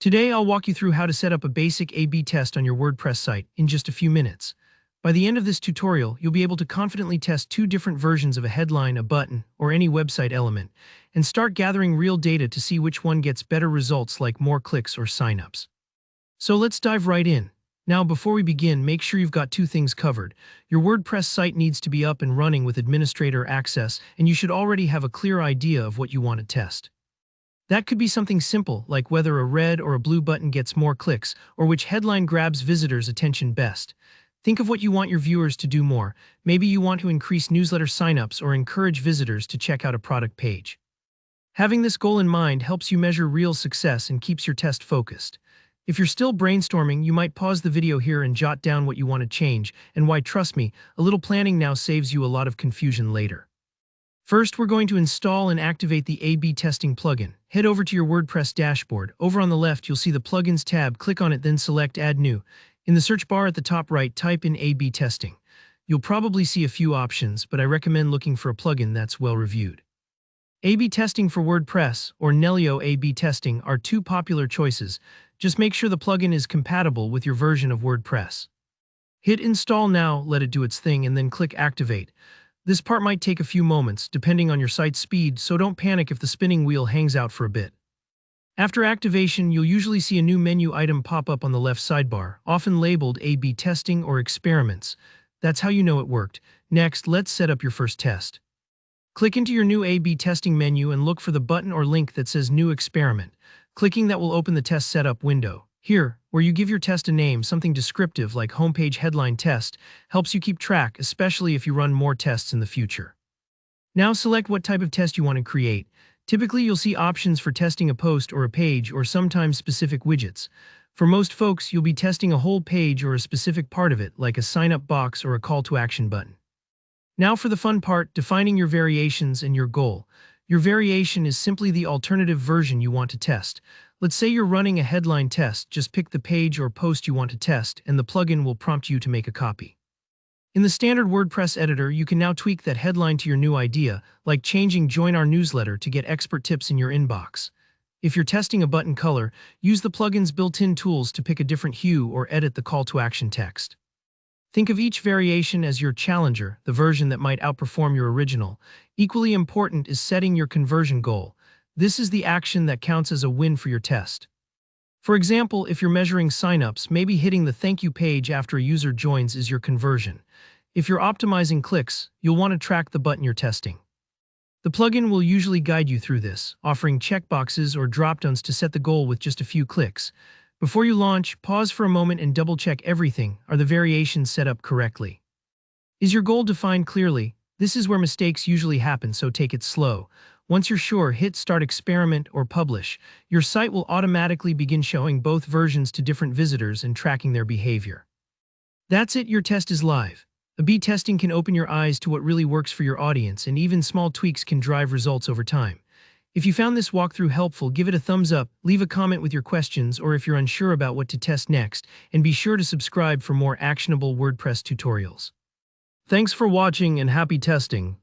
Today, I'll walk you through how to set up a basic A/B test on your WordPress site in just a few minutes. By the end of this tutorial, you'll be able to confidently test two different versions of a headline, a button, or any website element, and start gathering real data to see which one gets better results like more clicks or signups. So let's dive right in. Now, before we begin, make sure you've got two things covered. Your WordPress site needs to be up and running with administrator access, and you should already have a clear idea of what you want to test. That could be something simple, like whether a red or a blue button gets more clicks, or which headline grabs visitors' attention best. Think of what you want your viewers to do more. Maybe you want to increase newsletter signups or encourage visitors to check out a product page. Having this goal in mind helps you measure real success and keeps your test focused. If you're still brainstorming, you might pause the video here and jot down what you want to change, and why, trust me, a little planning now saves you a lot of confusion later. First, we're going to install and activate the A/B testing plugin. Head over to your WordPress dashboard. Over on the left, you'll see the Plugins tab. Click on it, then select Add New. In the search bar at the top right, type in A/B testing. You'll probably see a few options, but I recommend looking for a plugin that's well reviewed. A/B testing for WordPress, or Nelio A/B testing, are two popular choices. Just make sure the plugin is compatible with your version of WordPress. Hit Install now, let it do its thing, and then click Activate. This part might take a few moments, depending on your site's speed, so don't panic if the spinning wheel hangs out for a bit. After activation, you'll usually see a new menu item pop up on the left sidebar, often labeled A/B Testing or Experiments. That's how you know it worked. Next, let's set up your first test. Click into your new A/B testing menu and look for the button or link that says New Experiment. Clicking that will open the test setup window. Here, where you give your test a name, something descriptive like Homepage Headline Test, helps you keep track, especially if you run more tests in the future. Now select what type of test you want to create. Typically, you'll see options for testing a post or a page, or sometimes specific widgets. For most folks, you'll be testing a whole page or a specific part of it, like a sign-up box or a call to action button. Now for the fun part, defining your variations and your goal. Your variation is simply the alternative version you want to test. Let's say you're running a headline test. Just pick the page or post you want to test, and the plugin will prompt you to make a copy. In the standard WordPress editor, you can now tweak that headline to your new idea, like changing Join Our Newsletter to get expert tips in your inbox. If you're testing a button color, use the plugin's built-in tools to pick a different hue or edit the call to action text. Think of each variation as your challenger, the version that might outperform your original. Equally important is setting your conversion goal. This is the action that counts as a win for your test. For example, if you're measuring signups, maybe hitting the thank you page after a user joins is your conversion. If you're optimizing clicks, you'll want to track the button you're testing. The plugin will usually guide you through this, offering checkboxes or dropdowns to set the goal with just a few clicks. Before you launch, pause for a moment and double-check everything. Are the variations set up correctly? Is your goal defined clearly? This is where mistakes usually happen, so take it slow. Once you're sure, hit Start Experiment or Publish. Your site will automatically begin showing both versions to different visitors and tracking their behavior. That's it, your test is live. A/B testing can open your eyes to what really works for your audience, and even small tweaks can drive results over time. If you found this walkthrough helpful, give it a thumbs up, leave a comment with your questions, or if you're unsure about what to test next, and be sure to subscribe for more actionable WordPress tutorials. Thanks for watching and happy testing.